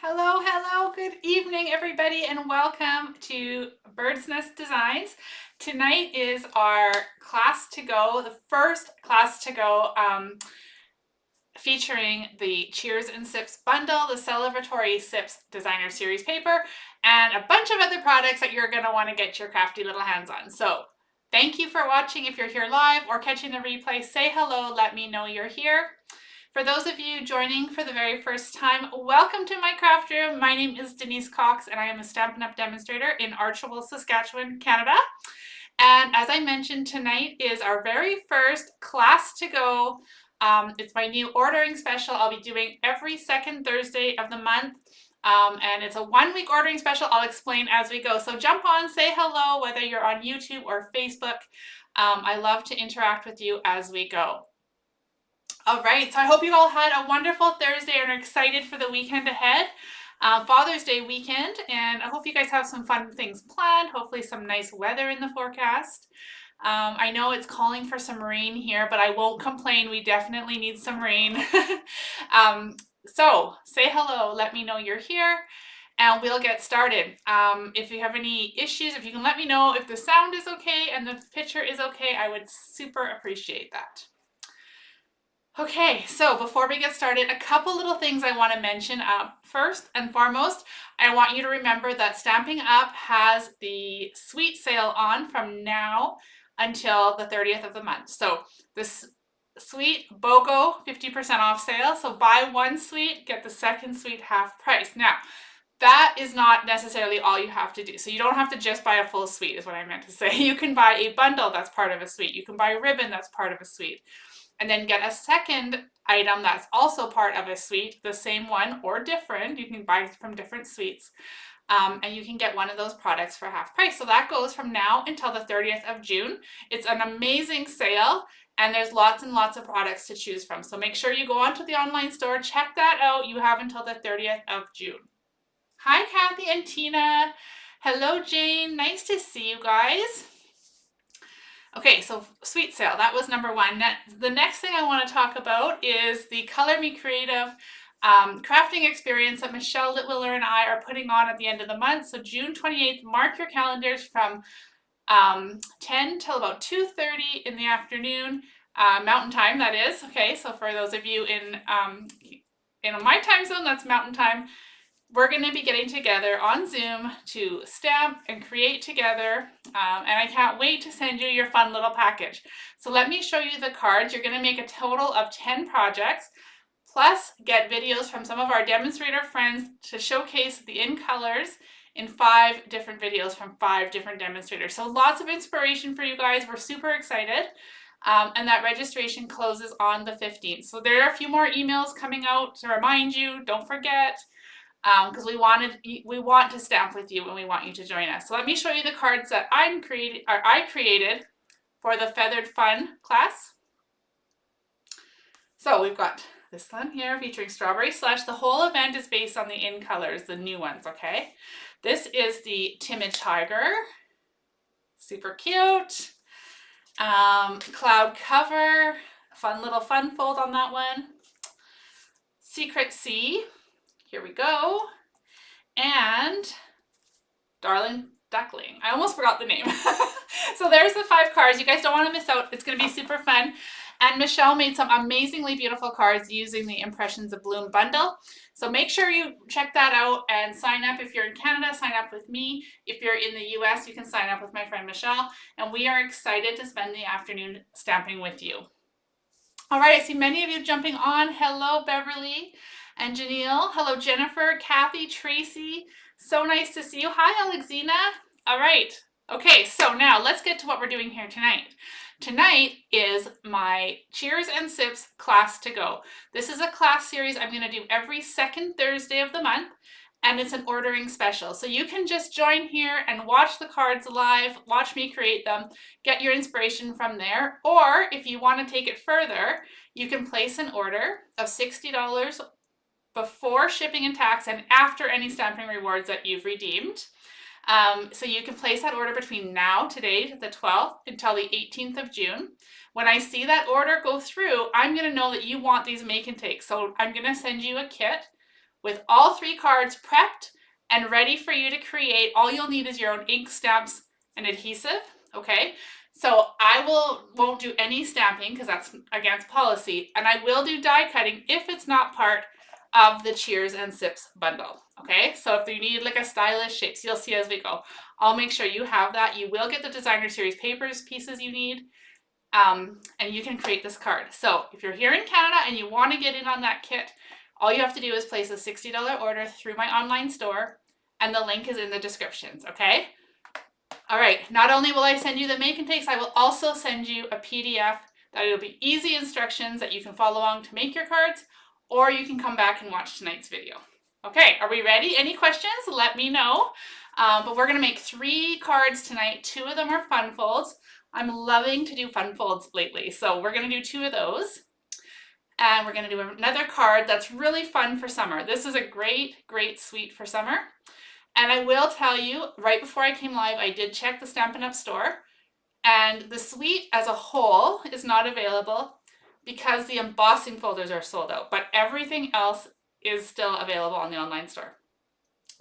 Hello, hello, good evening everybody and welcome to Bird's Nest Designs. Tonight is our class to go, the first class to go featuring the Cheers and Sips bundle, the celebratory Sips designer series paper, and a bunch of other products that you're going to want to get your crafty little hands on. So thank you for watching. If you're here live or catching the replay, say hello, let me know you're here. For those of you joining for the very first time, welcome to my craft room. My name is Denise Cox and I am a Stampin' Up! Demonstrator in Archibald, Saskatchewan, Canada. And as I mentioned, tonight is our very first class to go. It's my new ordering special. I'll be doing every second Thursday of the month. And it's a 1-week ordering special. I'll explain as we go. So jump on, say hello, whether you're on YouTube or Facebook. I love to interact with you as we go. All right, so I hope you all had a wonderful Thursday and are excited for the weekend ahead. Father's Day weekend, and I hope you guys have some fun things planned, hopefully some nice weather in the forecast. I know it's calling for some rain here, but I won't complain. We definitely need some rain. So say hello, let me know you're here, and we'll get started. If you have any issues, if you can let me know if the sound is okay and the picture is okay, I would super appreciate that. Okay, so before we get started, a couple little things I want to mention. First and foremost, I want you to remember that Stampin' Up! Has the suite sale on from now until the 30th of the month. So this suite BOGO 50% off sale. So buy one suite, get the second suite half price. Now, that is not necessarily all you have to do. So you don't have to just buy a full suite is what I meant to say. You can buy a bundle that's part of a suite. You can buy a ribbon that's part of a suite. And then get a second item that's also part of a suite, the same one or different. You can buy from different suites. And you can get one of those products for half price. So that goes from now until the 30th of June. It's an amazing sale and there's lots and lots of products to choose from. So make sure you go onto the online store, check that out. You have until the 30th of June. Hi, Kathy and Tina. Hello, Jane. Nice to see you guys. Okay, so suite sale, that was number one. The next thing I want to talk about is the Color Me Creative crafting experience that Michelle Litwiller and I are putting on at the end of the month. So June 28th, mark your calendars from 10 till about 2:30 in the afternoon, Mountain Time, that is. Okay, so for those of you in my time zone, that's Mountain Time. We're going to be getting together on Zoom to stamp and create together, and I can't wait to send you your fun little package. So let me show you the cards. You're going to make a total of 10 projects, plus get videos from some of our demonstrator friends to showcase the in colors in 5 different videos from 5 different demonstrators. So lots of inspiration for you guys. We're super excited. And that registration closes on the 15th. So there are a few more emails coming out to remind you, don't forget. Because we want to stamp with you and we want you to join us. So let me show you the cards that I created for the Feathered Fun class. So we've got this one here featuring Strawberry Slush. The whole event is based on the in colors, the new ones, okay? This is the Timid Tiger. Super cute. Cloud Cover. Fun little fun fold on that one. Secret Sea. Here we go. And Darling Duckling. I almost forgot the name. So there's the 5 cards. You guys don't want to miss out. It's going to be super fun. And Michelle made some amazingly beautiful cards using the Impressions of Bloom bundle. So make sure you check that out and sign up. If you're in Canada, sign up with me. If you're in the US, you can sign up with my friend Michelle. And we are excited to spend the afternoon stamping with you. All right, I see many of you jumping on. Hello, Beverly and Janelle. Hello, Jennifer, Kathy, Tracy. So nice to see you. Hi, Alexina. All right. Okay, so now let's get to what we're doing here tonight. Tonight is my Cheers and Sips class to go. This is a class series I'm going to do every second Thursday of the month, and it's an ordering special. So you can just join here and watch the cards live, watch me create them, get your inspiration from there. Or if you want to take it further, you can place an order of $60 before shipping and tax and after any Stampin Rewards that you've redeemed. So you can place that order between now, today, the 12th, until the 18th of June. When I see that order go through, I'm going to know that you want these make and take. So I'm going to send you a kit with all 3 cards prepped and ready for you to create. All you'll need is your own ink, stamps, and adhesive, okay? So I won't do any stamping because that's against policy, and I will do die cutting if it's not part of the Cheers and Sips bundle, okay? So if you need like a stylish shape, you'll see as we go. I'll make sure you have that. You will get the designer series papers pieces you need, and you can create this card. So if you're here in Canada and you want to get in on that kit, all you have to do is place a $60 order through my online store, and the link is in the descriptions, okay? All right, not only will I send you the make and takes, I will also send you a PDF that will be easy instructions that you can follow along to make your cards, or you can come back and watch tonight's video. Okay, are we ready? Any questions? Let me know. But we're gonna make 3 cards tonight. 2 of them are fun folds. I'm loving to do fun folds lately, so we're gonna do 2 of those. And we're gonna do another card that's really fun for summer. This is a great, great suite for summer. And I will tell you, right before I came live, I did check the Stampin' Up store, and the suite as a whole is not available because the embossing folders are sold out, but everything else is still available on the online store.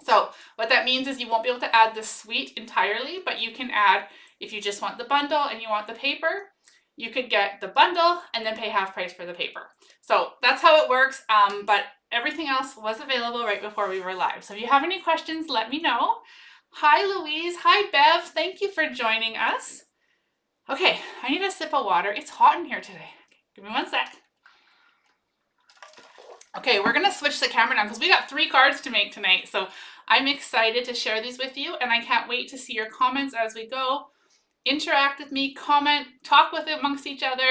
So what that means is you won't be able to add the suite entirely, but you can add, if you just want the bundle and you want the paper, you could get the bundle and then pay half price for the paper. So that's how it works, but everything else was available right before we were live. So if you have any questions, let me know. Hi Louise, hi Bev, thank you for joining us. Okay, I need a sip of water. It's hot in here today. Give me one sec. Okay, we're gonna switch the camera down because we got 3 cards to make tonight. So I'm excited to share these with you, and I can't wait to see your comments as we go. Interact with me, comment, talk with it amongst each other.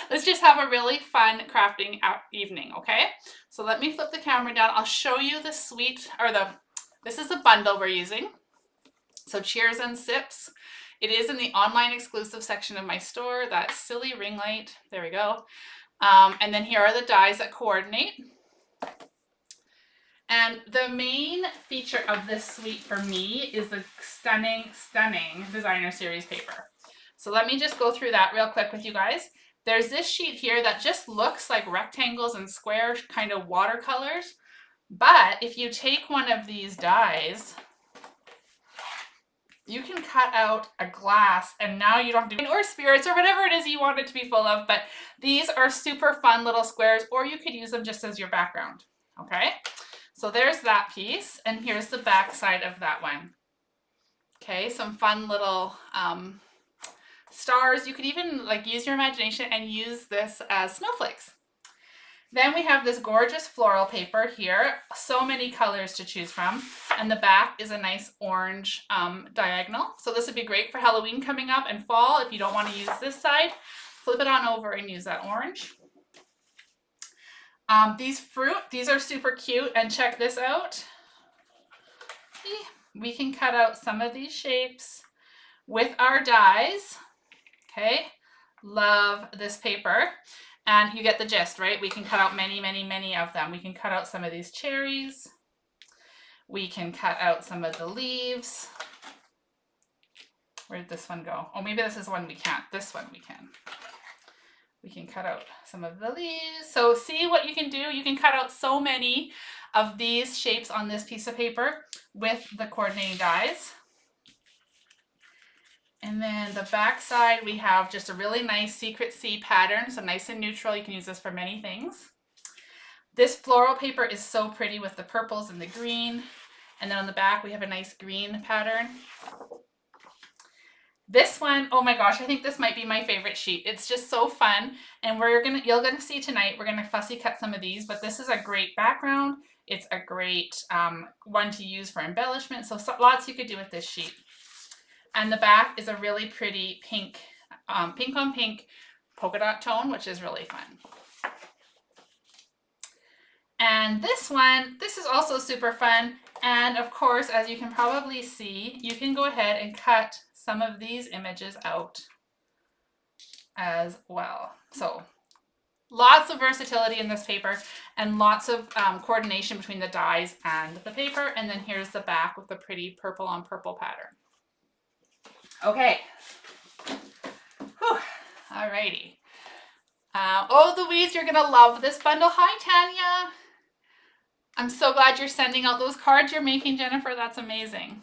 Let's just have a really fun crafting evening, okay? So let me flip the camera down. I'll show you the suite, or this is the bundle we're using. So Cheers and Sips. It is in the online exclusive section of my store, that silly ring light. There we go. And then here are the dies that coordinate. And the main feature of this suite for me is the stunning, stunning designer series paper. So let me just go through that real quick with you guys. There's this sheet here that just looks like rectangles and square kind of watercolors. But if you take one of these dies, you can cut out a glass, and now you don't have to, or spirits or whatever it is you want it to be full of, but these are super fun little squares, or you could use them just as your background, okay? So there's that piece, and here's the back side of that one. Okay, some fun little stars. You could even like use your imagination and use this as snowflakes. Then we have this gorgeous floral paper here, so many colors to choose from, and the back is a nice orange diagonal. So this would be great for Halloween coming up and fall. If you don't want to use this side, flip it on over and use that orange. These are super cute, and check this out. We can cut out some of these shapes with our dies. Okay, love this paper. And you get the gist, right? We can cut out many, many, many of them. We can cut out some of these cherries. We can cut out some of the leaves. Where did this one go? Oh, maybe this is one we can't. This one we can. We can cut out some of the leaves. So see what you can do. You can cut out so many of these shapes on this piece of paper with the coordinating dies. And then the back side, we have just a really nice secret C pattern. So nice and neutral. You can use this for many things. This floral paper is so pretty with the purples and the green. And then on the back, we have a nice green pattern. This one, oh my gosh, I think this might be my favorite sheet. It's just so fun. And you're gonna see tonight, we're gonna fussy cut some of these, but this is a great background. It's a great one to use for embellishment. So lots you could do with this sheet. And the back is a really pretty pink, pink on pink polka dot tone, which is really fun. And this one, this is also super fun. And of course, as you can probably see, you can go ahead and cut some of these images out as well. So lots of versatility in this paper and lots of coordination between the dies and the paper. And then here's the back with the pretty purple on purple pattern. Okay. Whew. Alrighty. Oh, Louise, you're gonna love this bundle. Hi, Tanya. I'm so glad you're sending out those cards you're making, Jennifer. That's amazing.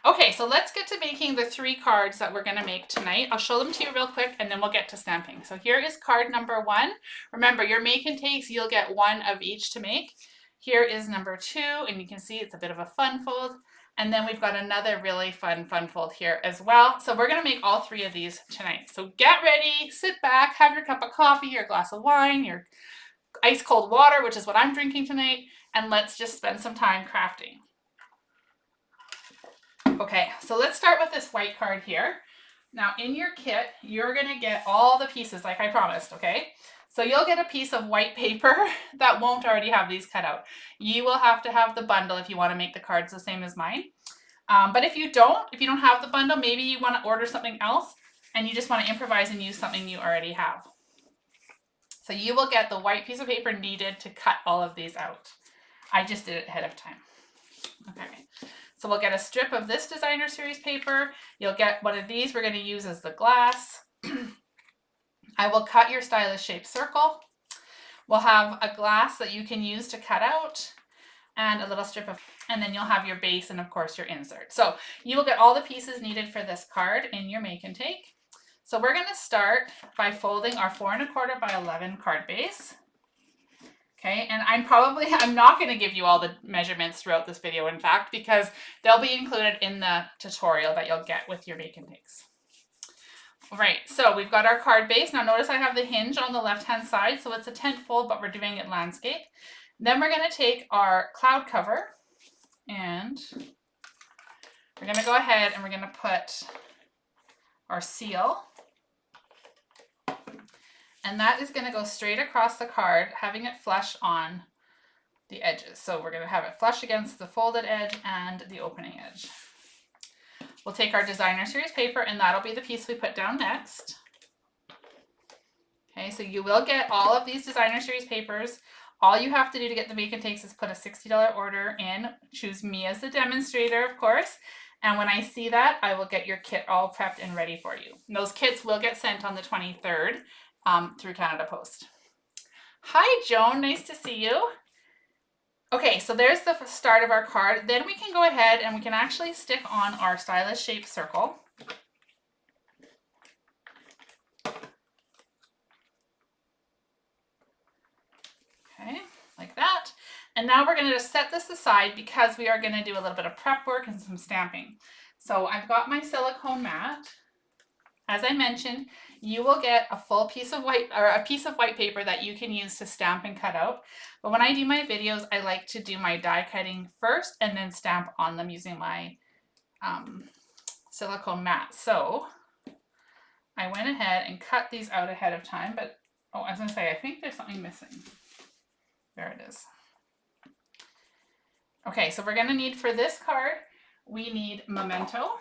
Okay, so let's get to making the 3 cards that we're going to make tonight. I'll show them to you real quick and then we'll get to stamping. So here is card number 1. Remember, your make and takes, you'll get 1 of each to make. Here is number 2, and you can see it's a bit of a fun fold. And then we've got another really fun fold here as well. So we're going to make all 3 of these tonight. So get ready, sit back, have your cup of coffee, your glass of wine, your ice cold water, which is what I'm drinking tonight, and let's just spend some time crafting. Okay, so let's start with this white card here. Now in your kit, you're gonna get all the pieces like I promised, okay? So you'll get a piece of white paper that won't already have these cut out. You will have to have the bundle if you wanna make the cards the same as mine. But if you don't have the bundle, maybe you wanna order something else and you just wanna improvise and use something you already have. So you will get the white piece of paper needed to cut all of these out. I just did it ahead of time. Okay. So we'll get a strip of this designer series paper. You'll get one of these we're going to use as the glass. I will cut your stylish shaped circle. We'll have a glass that you can use to cut out and a little strip of, and then you'll have your base and of course your insert. So you will get all the pieces needed for this card in your make and take. So we're going to start by folding our 4 1/4 by 11 card base. Okay, and I'm not going to give you all the measurements throughout this video, in fact, because they'll be included in the tutorial that you'll get with your make and takes. All right, so we've got our card base. Now notice I have the hinge on the left-hand side, so it's a tent fold, but we're doing it landscape. Then we're going to take our cloud cover, and we're going to go ahead and we're going to put our seal. And that is going to go straight across the card, having it flush on the edges. So we're going to have it flush against the folded edge and the opening edge. We'll take our designer series paper, and that'll be the piece we put down next. Okay, so you will get all of these designer series papers. All you have to do to get the make and takes is put a $60 order in. Choose me as the demonstrator, of course. And when I see that, I will get your kit all prepped and ready for you. And those kits will get sent on the 23rd. Through Canada Post. Hi, Joan. Nice to see you. Okay, so there's the start of our card. Then we can go ahead and we can actually stick on our stylish shaped circle. Okay, like that. And now we're going to set this aside because we are going to do a little bit of prep work and some stamping. So I've got my silicone mat. As I mentioned, you will get a full piece of white paper that you can use to stamp and cut out. But when I do my videos, I like to do my die cutting first and then stamp on them using my silicone mat. So I went ahead and cut these out ahead of time, but oh, I was going to say, I think there's something missing. There it is. Okay, so we're going to need for this card, we need Memento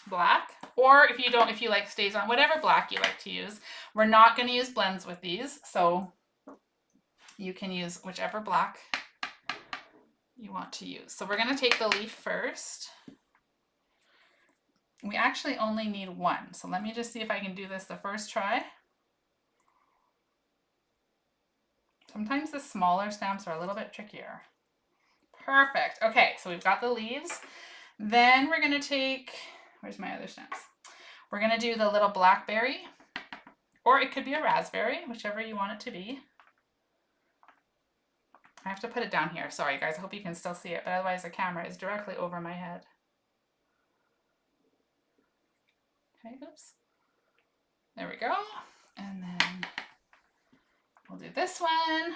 black, or if you like stays on, whatever black you like to use. We're not going to use blends with these, so you can use whichever black you want to use. So we're going to take the leaf first. We actually only need 1, so let me just see if I can do this the first try. Sometimes the smaller stamps are a little bit trickier. Perfect. Okay, so we've got the leaves. Then we're going to take, where's my other stamps? We're going to do the little blackberry, or it could be a raspberry, whichever you want it to be. I have to put it down here. Sorry, guys. I hope you can still see it, but otherwise the camera is directly over my head. Okay, oops. There we go. And then we'll do this one.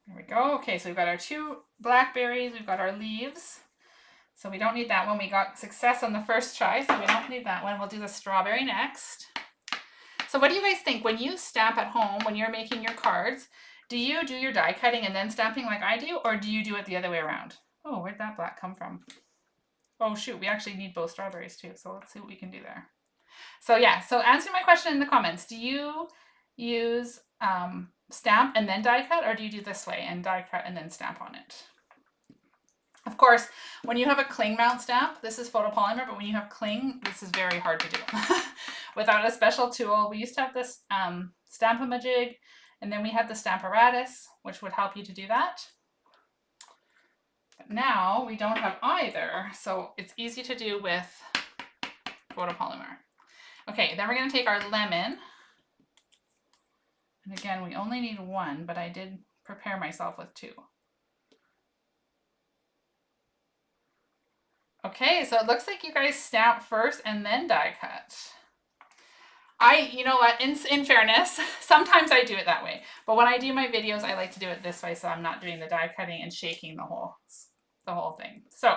There we go. Okay, so we've got our 2 blackberries, we've got our leaves. So we don't need that one. We got success on the first try, so we don't need that one. We'll do the strawberry next. So what do you guys think? When you stamp at home, when you're making your cards, do you do your die cutting and then stamping like I do, or do you do it the other way around? Oh, where'd that black come from? Oh shoot, we actually need both strawberries too, so let's see what we can do there. So yeah, so answer my question in the comments. Do you use stamp and then die cut, or do you do this way and die cut and then stamp on it? Of course, when you have a cling mount stamp, this is photopolymer, but when you have cling, this is very hard to do. without a special tool. We used to have this Stamp-A-Majig, and then we had the Stamparatus, which would help you to do that. But now we don't have either, so it's easy to do with photopolymer. Okay, then we're going to take our lemon. And again, we only need one, but I did prepare myself with two. Okay, so it looks like you guys stamp first and then die cut. You know what, in fairness, sometimes I do it that way. But when I do my videos, I like to do it this way so I'm not doing the die cutting and shaking the whole thing. So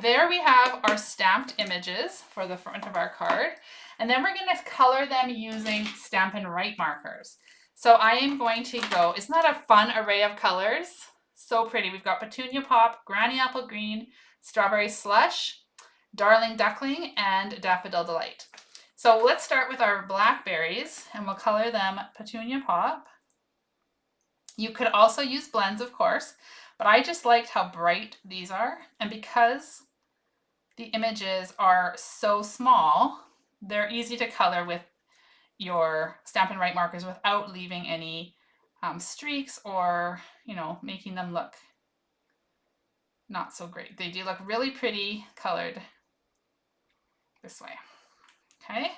there we have our stamped images for the front of our card. And then we're going to color them using Stampin' Write markers. So I am going to go, isn't that a fun array of colors? So pretty. We've got Petunia Pop, Granny Apple Green, Strawberry Slush, Darling Duckling, and Daffodil Delight. So let's start with our blackberries, and we'll color them Petunia Pop. You could also use blends, of course, but I just liked how bright these are. And because the images are so small, they're easy to color with your Stampin' Write markers without leaving any streaks or, you know, making them look not so great. They do look really pretty colored this way. Okay.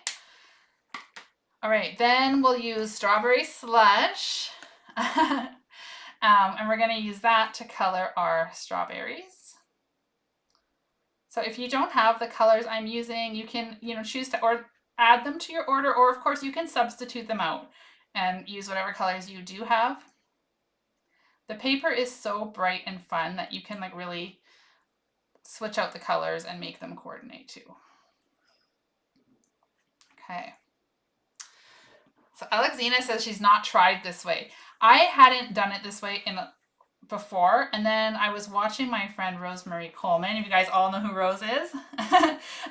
All right, then we'll use Strawberry Slush. And we're going to use that to color our strawberries. So if you don't have the colors I'm using, you can, you know, choose to or add them to your order, or of course you can substitute them out and use whatever colors you do have. The paper is so bright and fun that you can like really switch out the colors and make them coordinate too. Okay. So Alexina says she's not tried this way. I hadn't done it this way before, and then I was watching my friend Rosemary Cole. Many of you guys all know who Rose is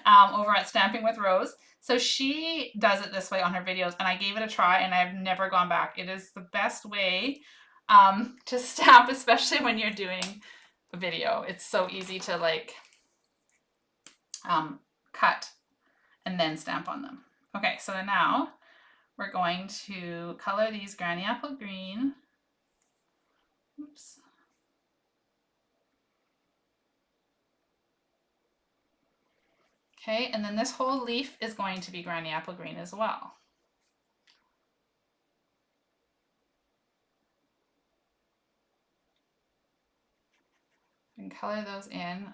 over at Stamping with Rose. So she does it this way on her videos, and I gave it a try, and I've never gone back. It is the best way to stamp, especially when you're doing a video. It's so easy to like cut and then stamp on them. Okay, so now we're going to color these Granny Apple Green. Oops. Okay, and then this whole leaf is going to be Granny Apple Green as well. And color those in.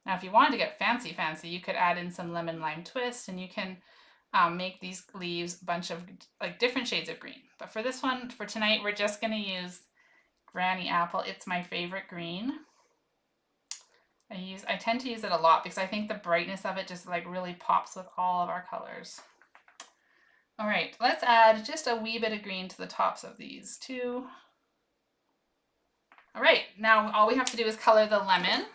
Now, if you wanted to get fancy, you could add in some lemon lime twist, and you can make these leaves a bunch of like different shades of green. But for this one, for tonight, we're just going to use Granny Apple. It's my favorite green. I tend to use it a lot because I think the brightness of it just like really pops with all of our colors. All right, let's add just a wee bit of green to the tops of these too. All right, now all we have to do is color the lemon.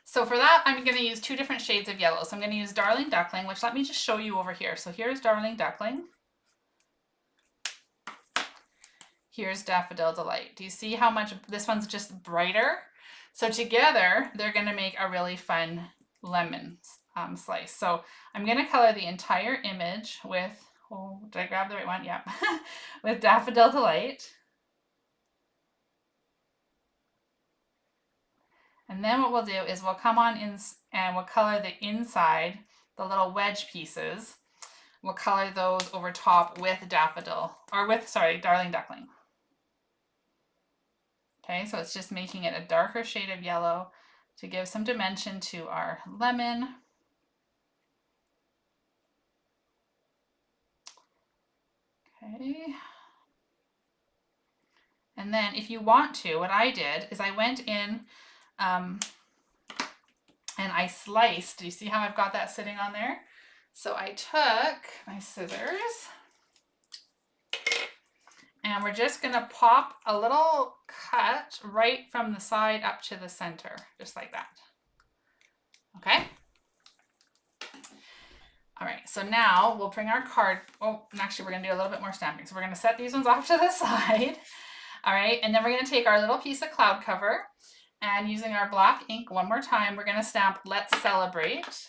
So for that, I'm going to use two different shades of yellow. So I'm going to use Darling Duckling, which let me just show you over here. So here's Darling Duckling. Here's Daffodil Delight. Do you see how much this one's just brighter? So together, they're going to make a really fun lemon slice. So I'm going to color the entire image with, oh, did I grab the right one? Yep. With Daffodil Delight. And then what we'll do is we'll come on in and we'll color the inside, the little wedge pieces. We'll color those over top with Darling Duckling. Okay, so it's just making it a darker shade of yellow to give some dimension to our lemon. Okay. And then if you want to, what I did is I went in and I sliced. Do you see how I've got that sitting on there? So I took my scissors and we're just going to pop a little cut right from the side up to the center, just like that. Okay. All right, so now we'll bring our card. Oh, and actually we're going to do a little bit more stamping. So we're going to set these ones off to the side. All right, and then we're going to take our little piece of cloud cover, and using our black ink one more time, we're going to stamp Let's Celebrate.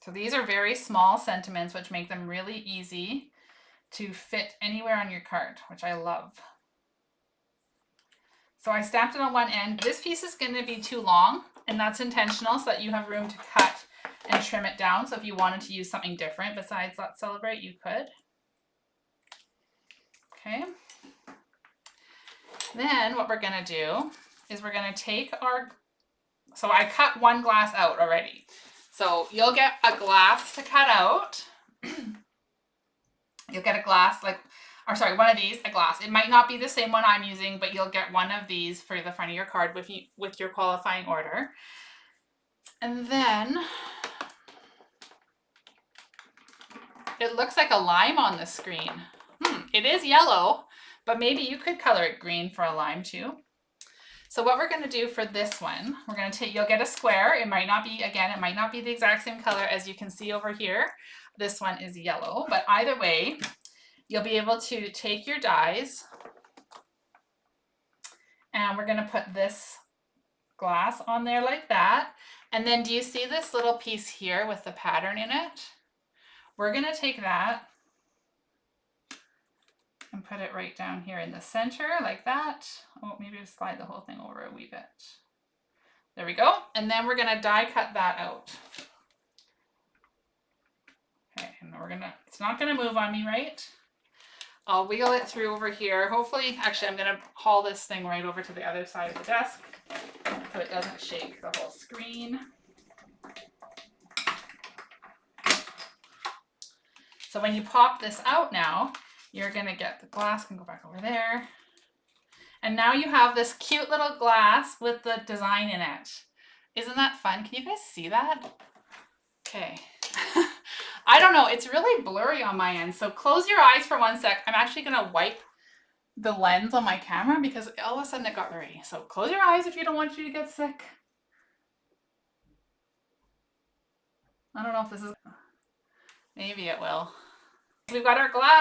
So these are very small sentiments, which make them really easy to fit anywhere on your card, which I love. So I stamped it on one end. This piece is going to be too long, and that's intentional so that you have room to cut and trim it down. So if you wanted to use something different besides Let's Celebrate, you could. Okay. Then what we're going to do is we're going to take our, so I cut one glass out already. So you'll get a glass to cut out. You'll get a glass like, or sorry, one of these, a glass. It might not be the same one I'm using, but you'll get one of these for the front of your card with your qualifying order. And then it looks like a lime on the screen. It is yellow, but maybe you could color it green for a lime too. So what we're going to do for this one, we're going to take, you'll get a square. It might not be, again, it might not be the exact same color as you can see over here. This one is yellow, but either way, you'll be able to take your dies and we're going to put this glass on there like that. And then do you see this little piece here with the pattern in it? We're going to take that and put it right down here in the center like that. Oh, maybe I'll slide the whole thing over a wee bit. There we go. And then we're going to die cut that out. Okay, and we're gonna, it's not going to move on me, right? I'll wheel it through over here. Hopefully, actually, I'm going to haul this thing right over to the other side of the desk so it doesn't shake the whole screen. So when you pop this out now, you're going to get the glass, can go back over there. And now you have this cute little glass with the design in it. Isn't that fun? Can you guys see that? Okay. I don't know. It's really blurry on my end. So close your eyes for 1 sec. I'm actually going to wipe the lens on my camera because all of a sudden it got blurry. So close your eyes if you don't want you to get sick. I don't know if this is, maybe it will. We've got our glass.